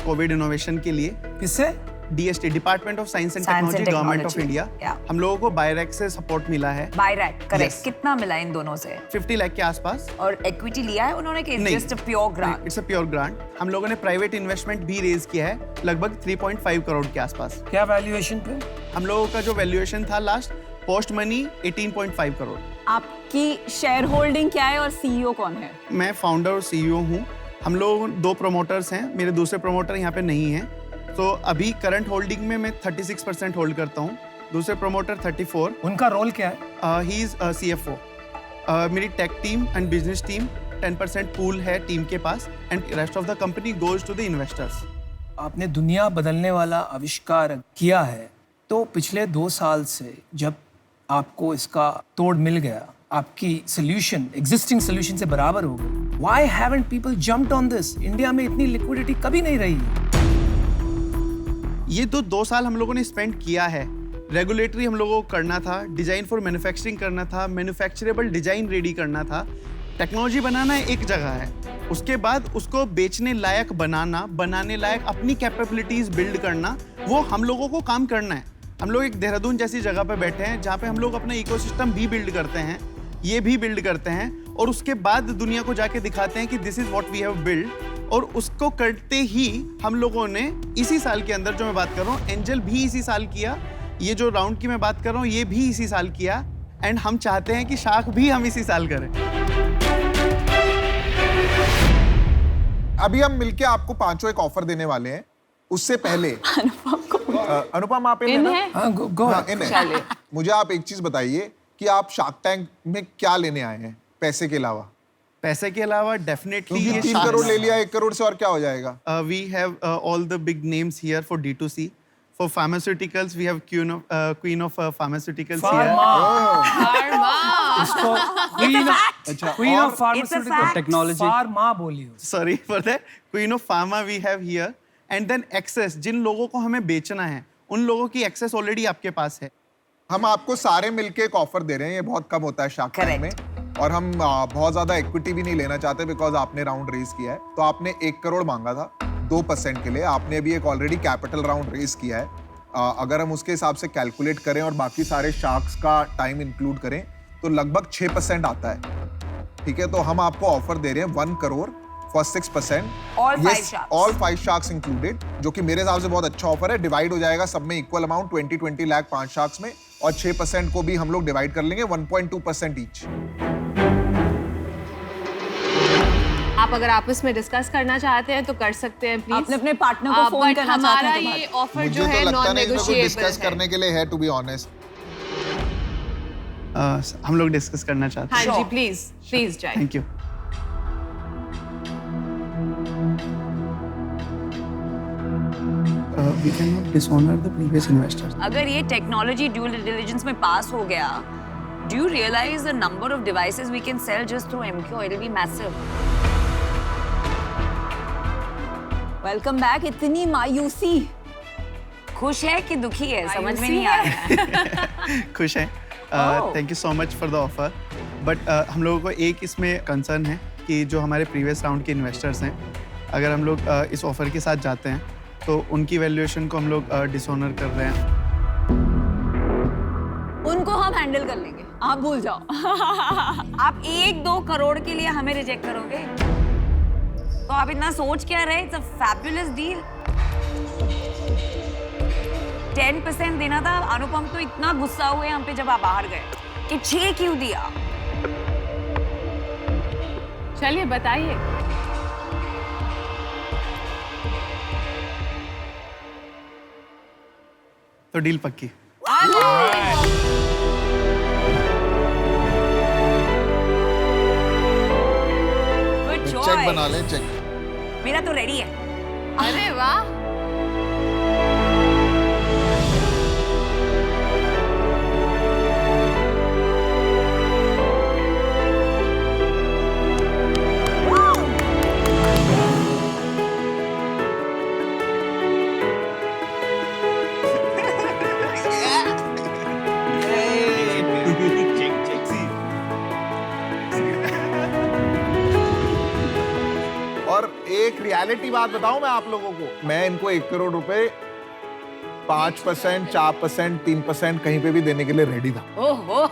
कोविड इनोवेशन के लिए। किससे? DST, department of science and Science and technology, government of Technology. India. Yeah. हम लोगों को बायरैक से सपोर्ट मिला है। बायरैक, करेक्ट। Yes. कितना मिला इन दोनों से? 50 लाख के आसपास। और इक्विटी लिया है उन्होंने कि नहीं, just a pure grant? It's a pure grant. हम लोगों ने प्राइवेट इन्वेस्टमेंट भी रेज किया है, लगभग 3.5 करोड़ के आसपास। क्या वैल्यूएशन पे? हम लोगों का जो वैल्यूएशन था लास्ट पोस्ट मनी 18.5 करोड़। आपकी शेयर होल्डिंग क्या है और सीईओ कौन है? मैं फाउंडर और सीईओ हूँ। हम लोग 2 प्रमोटर्स हैं, मेरे दूसरे प्रमोटर यहाँ पे नहीं हैं। तो अभी करंट होल्डिंग में मैं 36% होल्ड करता हूँ, दूसरे प्रमोटर 34। उनका रोल क्या है? He is CFO। मेरी tech team and business team 10% pool है टीम के पास, and rest of the company goes to the investors. आपने दुनिया बदलने वाला आविष्कार किया है, तो पिछले 2 साल से जब आपको इसका तोड़ मिल गया, आपकी सोल्यूशन एग्जिस्टिंग सोल्यूशन से बराबर हो गई, why haven't people jumped on this? India में इतनी लिक्विडिटी कभी नहीं रही। ये तो 2 साल हम लोगों ने स्पेंड किया है। रेगुलेटरी हम लोगों को करना था, डिजाइन फॉर मैन्युफैक्चरिंग करना था, मैन्युफैक्चरेबल डिजाइन रेडी करना था, टेक्नोलॉजी बनाना एक जगह है, उसके बाद उसको बेचने लायक बनाना, बनाने लायक अपनी कैपेबिलिटीज बिल्ड करना, वो हम लोगों को काम करना है। हम लोग एक देहरादून जैसी जगह पे बैठे हैं जहाँ पे हम लोग अपना इकोसिस्टम भी बिल्ड करते हैं, ये भी बिल्ड करते हैं, और उसके बाद दुनिया को जाके दिखाते हैं कि this is what we have build. और उसको करते ही हम लोगों ने इसी साल के अंदर, जो मैं बात कर रहा हूँ, एंजल भी इसी साल किया, ये जो राउंड की मैं बात कर रहा हूँ ये भी इसी साल किया, एंड हम चाहते हैं कि शार्क भी हम इसी साल करें। अभी हम मिलके आपको 5 एक ऑफर देने वाले हैं। उससे पहले अनुपम आप इन है ना? हाँ, go हाँ, इन है। मुझे आप एक चीज बताइए कि आप शार्क टैंक में क्या लेने आए हैं पैसे के अलावा? पैसे के अलावा डेफिनेटली क्योंकि 3 करोड़ ले लिया, 1 करोड़ से और क्या हो जाएगा? We have all the big names here for D2C। For pharmaceuticals, we have queen of pharmaceuticals here. इसको queen of pharmaceutical technology. pharma बोलिए। Sorry for that. Queen of pharma we have here, and then access, जिन लोगों को हमें बेचना है, उन लोगों की access already आपके पास है। हम आपको सारे मिलके एक ऑफर दे रहे हैं, ये बहुत कम होता है शार्क टैंक में, और हम बहुत ज्यादा इक्विटी भी नहीं लेना चाहते बिकॉज आपने राउंड रेज किया है। तो आपने 1 करोड़ मांगा था 2% के लिए, आपने अभी एक ऑलरेडी कैपिटल राउंड रेज किया है। अगर हम उसके हिसाब से कैलकुलेट करें और बाकी सारे शार्क्स का टाइम इंक्लूड करें तो लगभग 6% आता है। ठीक है, तो हम आपको ऑफर दे रहे हैं 1 crore for 6%। All 5 sharks included, जो कि मेरे हिसाब से बहुत अच्छा ऑफर है। डिवाइड हो जाएगा सब में इक्वल अमाउंट, 20 लाख 5 शार्क्स में, और 6% को भी हम लोग डिवाइड कर लेंगे 1.2% ईच। आप अगर आपस में डिस्कस करना चाहते हैं तो कर सकते हैं प्लीज। आपने अपने पार्टनर को फोन करना चाहते हमारा हैं तो ये ऑफर मुझे जो तो है लगता नॉन नहीं इसमें कोई डिस्कस नेगोशिएबल है। करने के लिए है, टू बी ऑनेस्ट। हम लोग डिस्कस करना चाहते हाँ हैं। जी, प्लीज प्लीज जाइए। Thank you. We cannot dishonor the previous investors. अगर ये टेक्नोलॉजी ड्यू डिलिजेंस में पास हो गया, do you realize the number of devices we can sell just through MQ? It'll be massive. Welcome back. इतनी मायूसी। खुश है कि दुखी है, समझ में नहीं आ रहा है। खुश हैं। Thank you so much for the offer, but हम लोगों को एक इसमें कंसर्न है कि जो हमारे प्रीवियस राउंड के इन्वेस्टर्स हैं, अगर हम लोग इस ऑफर के साथ जाते हैं तो उनकी वैल्यूएशन को हम लोग डिसऑनर कर रहे हैं। उनको हम हैंडल कर लेंगे, आप भूल जाओ। आप 1-2 करोड़ के लिए हमें रिजेक्ट करोगे? तो आप इतना सोच क्या रहे? It's a fabulous deal. 10% देना था। अनुपम तो इतना गुस्सा हुए हम पे जब आप बाहर गए कि 6 क्यों दिया? चलिए बताइए। तो डील पक्की। Good check choice. बना ले, चेक। मेरा तो रेडी है। अरे वाह, रियलिटी बात बताऊं मैं आप लोगों को, मैं इनको 1 करोड़ रुपए 5%, 4%, 3% कहीं पे भी देने के लिए रेडी था। ओहो,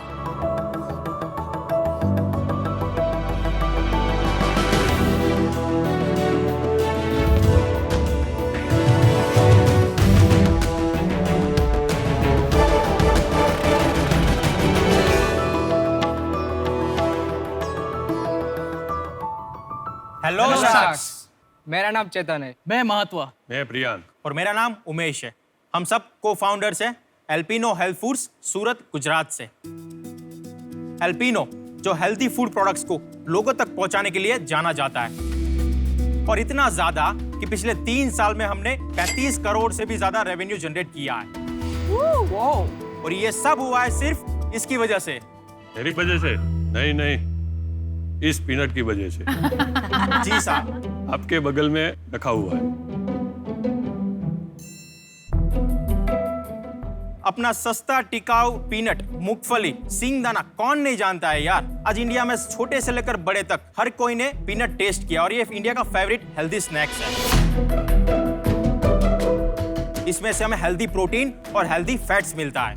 हेलो शार्क्स, मेरा नाम चेतन है। मैं महात्वा। मैं प्रियांक। और मेरा नाम उमेश है। हम सब को फाउंडर्स हैं एल्पिनो हेल्थ फूड्स, सूरत, गुजरात से। एल्पिनो जो हेल्थी फूड प्रोडक्ट्स को लोगों तक पहुंचाने के लिए जाना जाता है, और इतना ज्यादा कि पिछले 3 साल में हमने 35 करोड़ से भी ज्यादा रेवेन्यू जनरेट किया है। और ये सब हुआ है सिर्फ इसकी वजह से। मेरी वजह से? नहीं, इस पीनट की वजह से। जी साहब। आपके बगल में रखा हुआ है। अपना सस्ता टिकाऊ पीनट, मूंगफली, सिंगदाना कौन नहीं जानता है यार। आज इंडिया में छोटे से लेकर बड़े तक हर कोई ने पीनट टेस्ट किया, और ये इंडिया का फेवरेट हेल्दी स्नैक्स है। इसमें से हमें हेल्दी प्रोटीन और हेल्दी फैट्स मिलता है।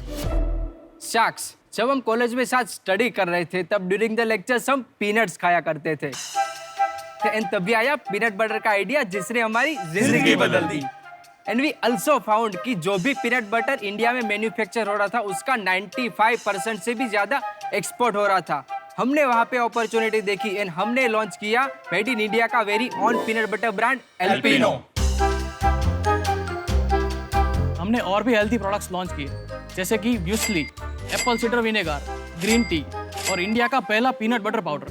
शार्क्स, जब हम कॉलेज में साथ स्टडी कर रहे थे तब ड्यूरिंग द लेक्चर्स हम पीनट्स खाया करते थे। एंड तभी आया पीनट बटर का आइडिया जिसने हमारी जिंदगी बदल दी। एंड वी आल्सो फाउंड कि जो भी पीनट बटर इंडिया में मैन्युफैक्चर हो रहा था उसका 95% से भी ज्यादा एक्सपोर्ट हो रहा था। हमने वहाँ पे अपॉर्चुनिटी देखी एंड हमने लॉन्च किया मेड इन इंडिया का very on peanut butter brand Alpino. हमने और भी हेल्थी प्रोडक्ट्स लॉन्च किए, जैसे कि muesli, Apple cider vinegar, green tea और इंडिया का पहला पीनट बटर पाउडर।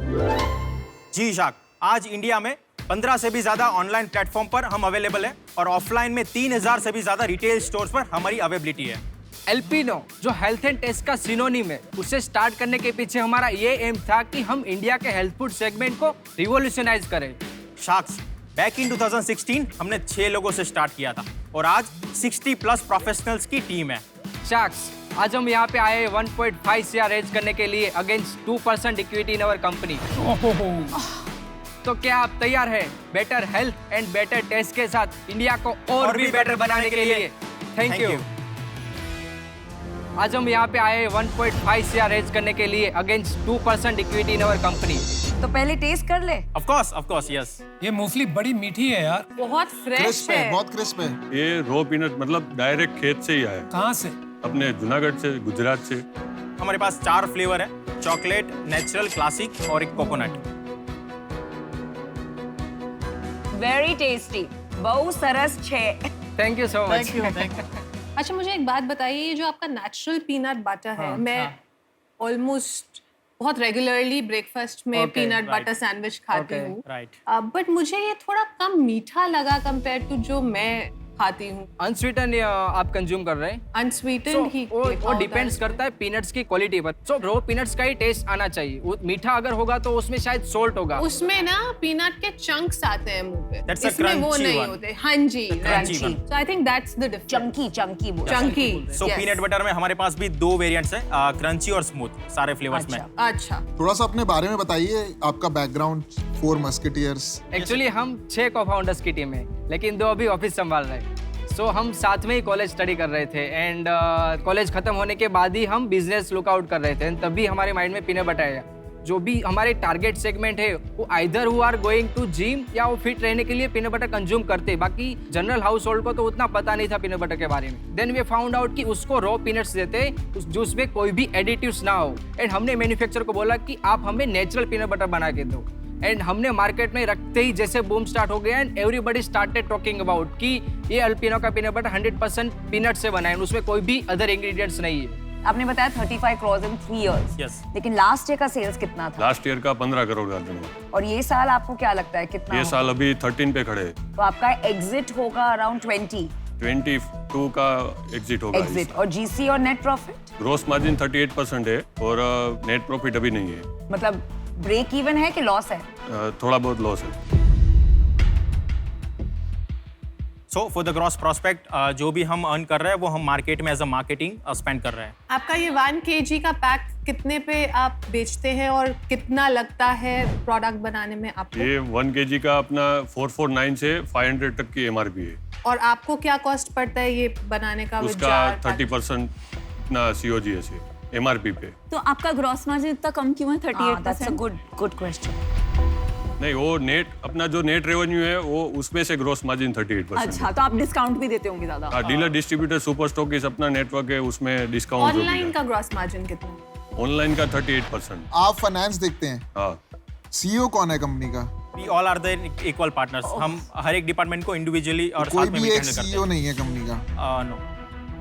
जी शाक, आज इंडिया में 15 से भी ज्यादा ऑनलाइन प्लेटफॉर्म पर हम अवेलेबल हैं, और ऑफलाइन में 3000 से भी ज्यादा रिटेल स्टोर्स पर हमारी अवेलेबिलिटी है। एल्पिनो जो हेल्थ एंड टेस्ट का सिनोनिम है, उसे स्टार्ट करने के पीछे हमारा ये एम था कि हम इंडिया के हेल्थ फूड सेगमेंट को रिवॉल्यूशनाइज करें। शार्क्स, बैक इन 2016 हमने 6 लोगों से स्टार्ट किया था, और आज 60+ प्रोफेशनल्स की टीम है। शार्क्स, आज हम यहाँ पे आए 1.5 CR रेज करने के लिए against 2% equity in our company. तो क्या आप तैयार हैं better health and better test के साथ इंडिया को और भी बेटर बनाने के लिए? Thank you. आज हम यहाँ पे आए 1.5 CR रेज करने के लिए against 2% equity in our company. तो पहले टेस्ट कर ले। Of course, yes. ये मूंगफली बड़ी मीठी है यार। बहुत फ्रेश क्रिस्प है, है। बहुत क्रिस्प है। ये रो पीनट मतलब डायरेक्ट खेत से ही आया है। कहाँ से? अपने जूनागढ़ से, गुजरात से। हमारे पास 4 फ्लेवर है, चॉकलेट, नेचुरल, क्लासिक और एक कोकोनट। वेरी टेस्टी, बहुत सरस छे। Thank you so much. अच्छा, मुझे एक बात बताइए, ये जो आपका नेचुरल पीनट बटर है, मैं ऑलमोस्ट बहुत रेगुलरली ब्रेकफास्ट में पीनट बटर सैंडविच खाती हूँ, बट मुझे ये थोड़ा कम मीठा लगा कंपेयर टू जो मैं खाती हूँ। अनस्वीटन आप कंज्यूम कर रहे हैं? अनस्वीटेंड ही वो डिपेंड्स करता है पीनट्स की क्वालिटी पर। सो रो पीनट्स का ही टेस्ट आना चाहिए। वो मीठा अगर होगा तो उसमें शायद सोल्ट होगा। उसमें ना पीनट के चंक्स आते हैं मुंह पे, That's a इसमें वो crunchy नहीं one. होते। हाँ जी, Crunchy one. So I think that's the difference. Chunky Chunky. So peanut butter में हमारे पास भी 2 वेरिएंट्स हैं, क्रंची और स्मूथ, सारे फ्लेवर्स में। अच्छा, थोड़ा सा अपने बारे में बताइए, आपका बैकग्राउंड, 4 मस्केटियर्स। एक्चुअली हम 6 को-फाउंडर्स की टीम है, लेकिन 2 अभी ऑफिस संभाल रहे हैं। सो हम साथ में ही कॉलेज स्टडी कर रहे थे, एंड कॉलेज खत्म होने के बाद ही हम बिजनेस लुकआउट कर रहे थे। And तभी हमारे माइंड में पीनट बटर आया। जो भी हमारे टारगेट सेगमेंट है, वो either who are going to gym या वो फिट रहने के लिए पीनट बटर कंज्यूम करते। बाकी जनरल हाउस होल्ड को तो उतना पता नहीं था पीनट बटर के बारे में। देन वी फाउंड आउट कि उसको रॉ पीनट्स देते, उस जूस में कोई भी एडिटिव्स ना हो। एंड हमने मैन्युफैक्चरर को बोला कि आप हमें नेचुरल पीनट बटर बना के दो। एंड हमने मार्केट में रखते ही जैसे बूम स्टार्ट हो गया, and everybody started talking about कि ये एल्पिनो का पीनट बटर 100% पीनट से बना है, उसमें कोई भी अदर इंग्रेडिएंट्स नहीं है। आपने बताया 35 crores in 3 years। Yes. लेकिन लास्ट ईयर का सेल्स कितना था? लास्ट ईयर का 15 करोड़ का टर्नओवर। और ये साल आपको क्या लगता है कितना ये होगा? साल अभी 13 पे खड़े हैं। तो आपका एग्जिट होगा अराउंड 22 का एग्जिट होगा। एग्जिट। और जीसी और नेट प्रॉफिट? ग्रोस मार्जिन 38% है, और नेट प्रॉफिट अभी नहीं है। मतलब ब्रेक इवन है कि लॉस है? थोड़ा बहुत लॉस है। So for the gross prospect जो भी हम अर्न कर रहे हैं वो हम मार्केट में एज अ मार्केटिंग स्पेंड कर रहे हैं। आपका ये 1 kg का पैक कितने पे आप बेचते हैं और कितना लगता है प्रोडक्ट बनाने में आपको? ये 1 kg का अपना 449 से 500 तक की MRP है। और आपको क्या कॉस्ट पड़ता है ये बनाने का? with उसका jar, 30% ना COGS है MRP पे। तो आपका ग्रॉस मार्जिन इतना कम क्यों है 38%? That's a good question. नहीं, वो नेट अपना जो नेट रेवेन्यू है वो उसमें से ग्रोस मार्जिन 38%। अच्छा, तो आप डिस्काउंट भी देते होंगे ज्यादा? हाँ, डीलर डिस्ट्रीब्यूटर सुपर स्टॉकिस्ट अपना नेटवर्क है, उसमें डिस्काउंट ऑनलाइन का ग्रॉस मार्जिन कितना? ऑनलाइन का 38%। आप फाइनेंस देखते हैं? हाँ। सीईओ कौन है कंपनी का? We all are the equal partners. हम हर एक डिपार्टमेंट को इंडिविजुअली और कोई साथ में भी एक हैंडल करते सीईओ नहीं है कंपनी का? हैं। नो।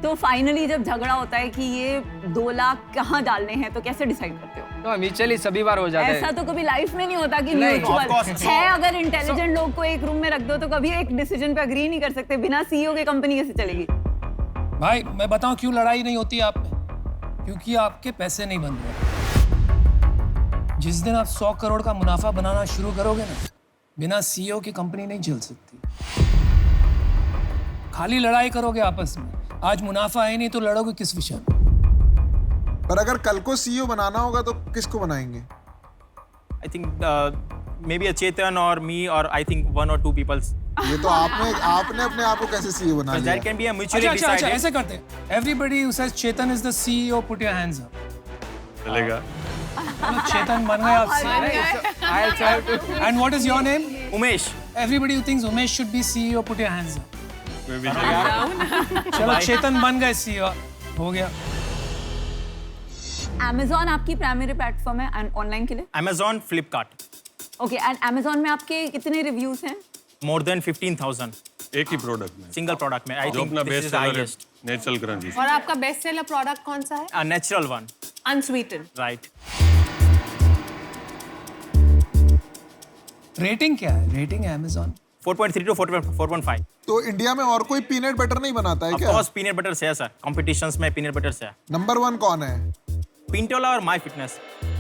तो फाइनली जब झगड़ा होता है कि ये 2 लाख कहाँ डालने हैं तो कैसे डिसाइड करते हो? तो म्यूचुअली सभी बार हो जाता है। ऐसा तो कभी लाइफ में नहीं होता कि नहीं, म्यूचुअल of course. है। अगर इंटेलिजेंट लोग को एक रूम में रख दो तो कभी एक डिसीजन पे अग्री नहीं कर सकते। बिना सीईओ के कंपनी कैसे चलेगी? भाई मैं बताऊं क्यों लड़ाई नहीं होती आप में? क्योंकि आपके पैसे नहीं बन रहे। जिस दिन आप 100 करोड़ का मुनाफा बनाना शुरू करोगे ना, बिना सीईओ की कंपनी नहीं चल सकती। खाली लड़ाई करोगे आपस में, आज मुनाफा है नहीं तो लड़ोगे किस विषय में? पर अगर कल को सीईओ बनाना होगा तो किसको बनाएंगे? I think maybe a Chetan or me or I think 1 or 2 people. ये तो आपने अपने आप को कैसे सीईओ बना लिया? That can be a mutually अच्छा, decided. ऐसे करते हैं। Everybody who says Chetan is the CEO, put your hands up. चलेगा। चलो, चेतन बन गए आप। And what is your name? Umesh. Everybody who thinks Umesh should be CEO, put your hands up. मैं भी चलेगा। चलो, चेतन बन गए CEO, हो गया। Amazon आपकी प्राइमरी प्लेटफॉर्म है ऑनलाइन के लिए? Amazon, Flipkart. Okay, and Amazon में आपके कितने रिव्यूज हैं? More than 15,000. एक ही प्रोडक्ट में। Single product में. I जो think अपना this best is the seller है, highest. Natural crunchy. और आपका बेस्ट सेलर प्रोडक्ट कौन सा है? A natural one. Unsweetened. Right. Rating क्या है? रेटिंग है Amazon 4.3 to 4.5. तो इंडिया में और कोई पीनट बटर नहीं बनाता है Of क्या? course, peanut butter से है सर. Competitions में peanut butter से है. नंबर 1 कौन है? Pintola और My Fitness.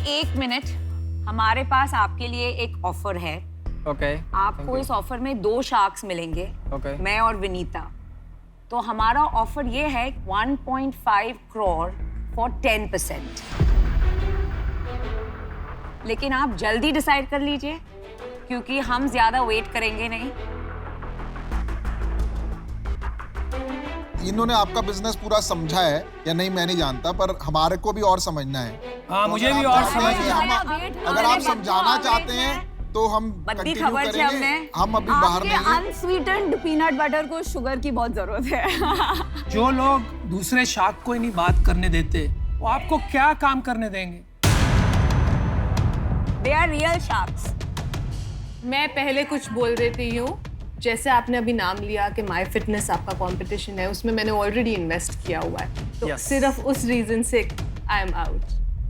1 मिनट, हमारे पास आपके लिए एक ऑफर है। ओके। आपको इस ऑफर में 2 शार्क्स मिलेंगे, Okay. मैं और विनीता। तो हमारा ऑफर ये है 1.5 करोड़ फॉर 10%। लेकिन आप जल्दी डिसाइड कर लीजिए क्योंकि हम ज्यादा वेट करेंगे नहीं। इन्होंने आपका बिजनेस पूरा समझा है या नहीं मैं नहीं जानता, पर हमारे को भी और समझना है। हाँ, तो मुझे अगर भी आप और चाहते हैं कि समझना अगर आप समझाना चाहते हैं तो हम बद्दी कंटिन्यू खबर से करेंगे। हमने हम अभी बाहर नहीं हैं। अनस्वीटेंड पीनट बटर को शुगर की बहुत जरूरत है। जो लोग दूसरे शार्क को ही नहीं बात करने देते, वो आपको क्या काम करने देंगे? They are real sharks. मैं पहले कुछ बोल देती हूँ, जैसे आपने अभी नाम लिया कि माई फिटनेस आपका कंपटीशन है, उसमें मैंने ऑलरेडी इन्वेस्ट किया हुआ है, तो Yes. सिर्फ उस रीजन से I am out.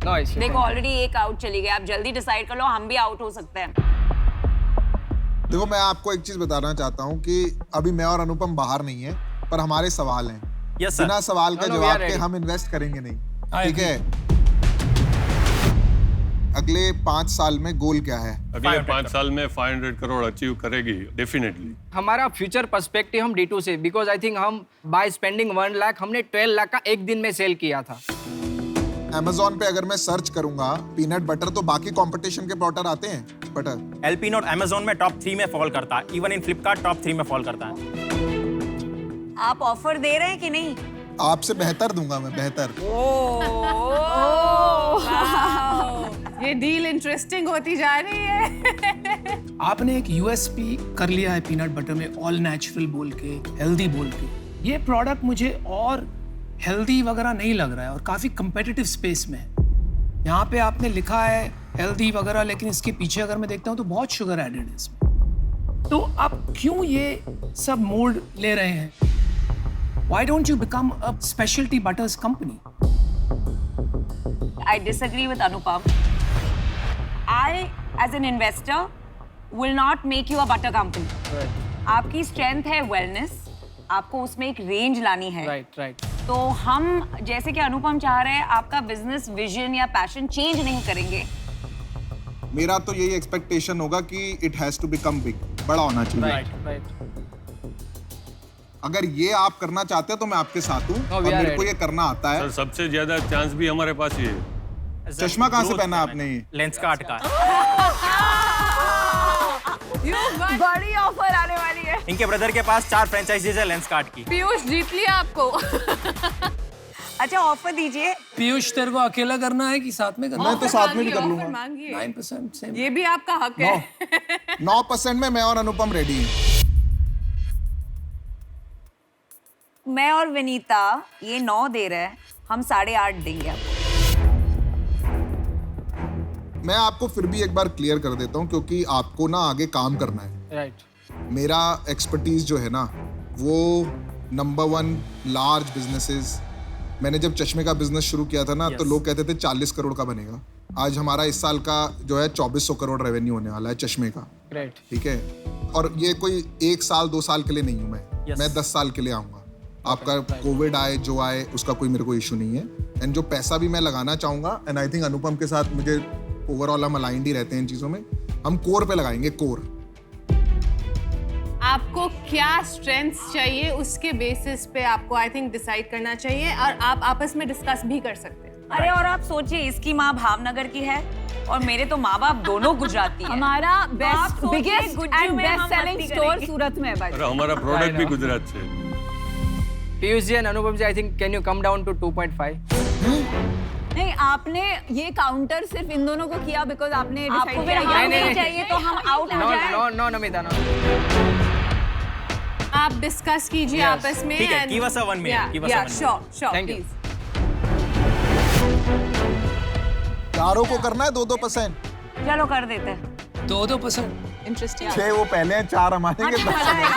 No issue. देखो ऑलरेडी एक आउट चली गई, आप जल्दी डिसाइड कर लो, हम भी आउट हो सकते हैं। देखो मैं आपको एक चीज बताना चाहता हूँ कि अभी मैं और अनुपम बाहर नहीं है, पर हमारे सवाल हैं। Yes, sir. बिना सवाल का No, we जवाब are के ready. हम इन्वेस्ट करेंगे नहीं। I ठीक है? अगले 5 साल में गोल क्या है? अगले 5 साल में 500 करोड़ अचीव करेगी डेफिनेटली। हमारा फ्यूचर पर्सपेक्टिव हम D2 से, बिकॉज आई थिंक हम बाय स्पेंडिंग 1 लाख हमने 12 लाख का एक दिन में सेल किया था। Amazon पे अगर मैं सर्च करूंगा पीनट बटर तो बाकी कंपटीशन के बटर आते हैं बटर। एलपी नोट Amazon में टॉप 3 में फॉल करता है, इवन इन फ्लिपकार्ट टॉप 3 में फॉल करता है। आप ऑफर दे रहे हैं कि नहीं? आपसे बेहतर दूंगा मैं, बेहतर। ये डील इंटरेस्टिंग होती जा रही है। आपने एक यूएसपी कर लिया है पीनट बटर में, ऑल नेचुरल बोल के, हेल्दी बोल के। ये प्रोडक्ट मुझे और हेल्दी वगैरह नहीं लग रहा है और काफी कंपेटिटिव स्पेस में है। यहाँ पे आपने लिखा है हेल्दी वगैरह, लेकिन इसके पीछे अगर मैं देखता हूँ तो बहुत शुगर एडेड है इसमें। तो आप क्यों ये सब मोल्ड ले रहे हैं? Why don't you become a specialty butters company? I disagree with Anupam. I, as an investor, will not make you a butter company. आपकी स्ट्रेंथ है वेलनेस, आपको उसमें एक रेंज लानी है। राइट। तो हम जैसे कि अनुपम चाह रहे हैं, आपका बिजनेस विजन या पैशन चेंज नहीं करेंगे। मेरा तो यही एक्सपेक्टेशन होगा कि it has to become big, बड़ा होना चाहिए। राइट। अगर ये आप करना चाहते हैं तो मैं आपके साथ हूँ No, और we are मेरे को ready. ये करना आता है। सर सबसे ज्यादा चांस भी हमारे पास ही है। चश्मा कहाँ से पहना आपने ये? लेंस कार्ट का। बड़ी ऑफर आने वाली है। इनके ब्रदर के पास 4 फ्रेंचाइजीज है लेंस कार्ट की। पीयूष जीत लिया आपको। अच्छा ऑफर दीजिए। पीयूष तेरे को अकेला करना है कि साथ में करना मैं है? तो साथ में भी कर ऑफर लूंगा। मांगिए। 9% सेम। ये भी आपका हक है। 9% में मैं और अनुपम रेडी हैं। मैं और विनीता ये 9 दे रहे हैं, हम 8.5 देंगे आपको। मैं आपको फिर भी एक बार क्लियर कर देता हूँ क्योंकि आपको ना आगे काम करना है। राइट। मेरा एक्सपर्टीज जो है ना वो नंबर 1 लार्ज बिजनेसेस। मैंने जब चश्मे का बिजनेस शुरू किया था ना तो लोग कहते थे 40 करोड़ का बनेगा। आज हमारा इस साल का जो है 2400 करोड़ रेवेन्यू होने वाला है चश्मे का। राइट। ठीक है, और ये कोई 1 साल 2 साल के लिए नहीं हूँ मैं 10 साल के लिए आऊँगा। आपका कोविड आए जो आए उसका कोई मेरे को इशू नहीं है। एंड जो पैसा भी मैं लगाना चाहूँगा, एंड आई थिंक अनुपम के साथ मुझे ओवरऑल हम अलाइंड ही रहते हैं इन चीज़ों में, हम कोर पे लगाएंगे। कोर आपको क्या स्ट्रेंथ्स चाहिए उसके बेसिस पे आपको आई थिंक डिसाइड करना चाहिए और आप आपस में डिस्कस भी कर सकते हैं। अरे और आप सोचिए इसकी माँ भावनगर की है और मेरे तो माँ बाप दोनों गुजराती हैं। हमारा आप बेस्ट सोचिए बिगेस्ट गुज्जू एंड में बेस्ट हम सेलिंग मस्ती स्टोर करेंगे। सूरत में है भाई। और हमारा प्रोडक्ट भी गुजरात से है। Piyush ji and Anupam ji, I think can you come down to 2.5? नहीं, आपने ये काउंटर सिर्फ इन दोनों को किया बिकॉज आपने आपको डिसाइड फिर किया। हाँ नहीं चाहिए तो हम आउट हो जाए। No Namita no. आप डिस्कस कीजिए आपस में। ठीक है, give us a 1 minute, give us a 1 minute. Sure Thank you. Please. चारों को करना है 2-2%। चलो कर देते हैं। 2% इंटरेस्टिंग। 6 वो पहले हैं, 4 हमारे हैं। मजा आएगा।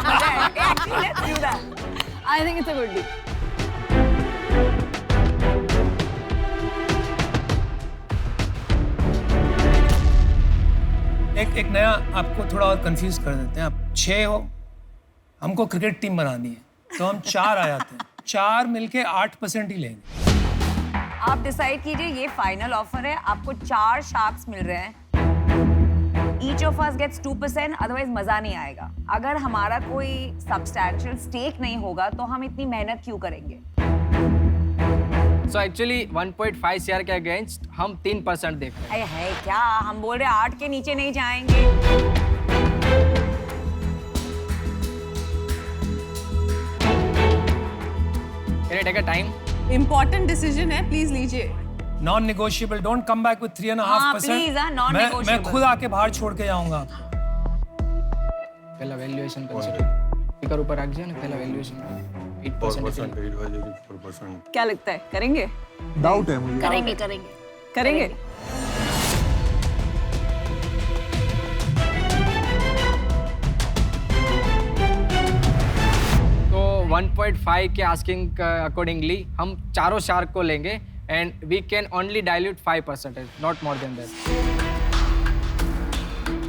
Actually, let's do that. I think it's a good deal. एक नया आपको थोड़ा और कंफ्यूज कर देते हैं। आप 6 हो, हमको क्रिकेट टीम बनानी है तो हम 4 आ जाते हैं। 4 मिलके 8% ही लेंगे। आप डिसाइड कीजिए, ये फाइनल ऑफर है। आपको 4 शार्क्स मिल रहे हैं। Each of us gets 2%, otherwise मजा नहीं आएगा। अगर हमारा कोई सब्सटैंशियल स्टेक नहीं होगा तो हम इतनी मेहनत क्यों करेंगे? सो एक्चुअली 1.5 CR के अगेंस्ट हम 3% देख रहे हैं। है क्या, हम बोल रहे 8 के नीचे नहीं जाएंगे। Can you take a time? Important decision है, प्लीज लीजिए। Non negotiable. Don't come back with 3.5%। हाँ, please, हाँ, non-negotiable। मैं खुद आके बाहर छोड़ के जाऊंगा आपको। पहला वैल्यूएशन कंसीडर स्पीकर ऊपर रख दिया ना। पहला वैल्यूएशन 8% 4%। क्या लगता है, करेंगे? डाउट है मुझे। करेंगे। तो 1.5 के आस्किंग अकॉर्डिंगली हम चारों शार्क को लेंगे and we can only dilute 5%, not more than that.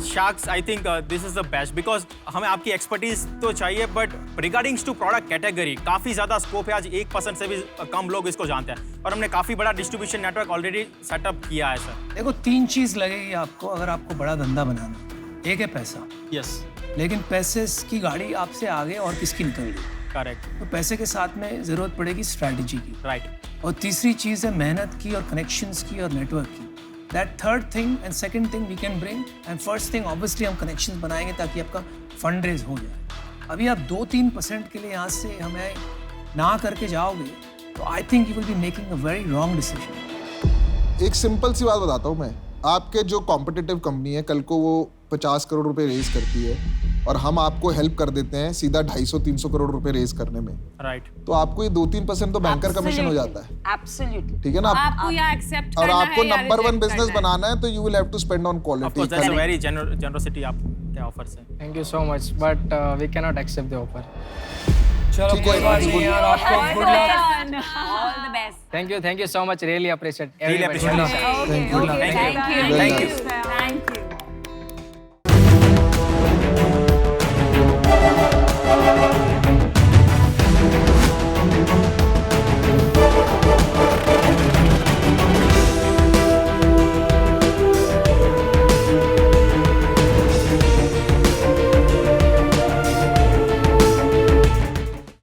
Sharks, I think this is the best because हमें आपकी एक्सपर्टीज तो चाहिए, but regardings to product category काफ़ी ज़्यादा स्कोप है। आज 1% से भी कम लोग इसको जानते हैं और हमने काफ़ी बड़ा डिस्ट्रीब्यूशन नेटवर्क ऑलरेडी सेटअप किया है सर। देखो 3 चीज लगेगी आपको अगर आपको बड़ा धंधा बनाना। एक है पैसा, यस लेकिन पैसे की गाड़ी आपसे आगे और किसकी निकल गई। करेक्ट। तो पैसे के साथ में जरूरत पड़ेगी स्ट्रैटेजी की। राइट। और तीसरी चीज़ है मेहनत की और कनेक्शंस की और नेटवर्क की। That third thing and second thing we can bring, and first thing obviously हम कनेक्शंस बनाएंगे ताकि आपका फंड रेज हो जाए। अभी आप 2-3% के लिए यहाँ से हमें ना करके जाओगे तो I think you will be making a very wrong decision. एक सिंपल सी बात बताता हूँ मैं। आपके जो कॉम्पिटिटिव कंपनी है कल को वो 50 करोड़ रुपए रेज करती है और हम आपको हेल्प कर देते हैं सीधा 250-300 करोड़ रुपए रेज करने में, राइट। तो आपको ये 2-3% तो बैंकर कमीशन हो जाता है। एब्सोल्युटली। ठीक है ना? आपको या एक्सेप्ट और करना आपको है या नंबर 1 reject बिजनेस करना है। बनाना है तो you will have to spend on Of course, that's a quality. very generosity आपके ऑफर से। Thank you so much, but we cannot accept the offer. चलो ठीक है, कोई बात good नहीं यार, आपको good luck. All the best. Thank you so much. Really appreciate. Really everybody. appreciate it. Okay, Thank you. thank you. Thank you.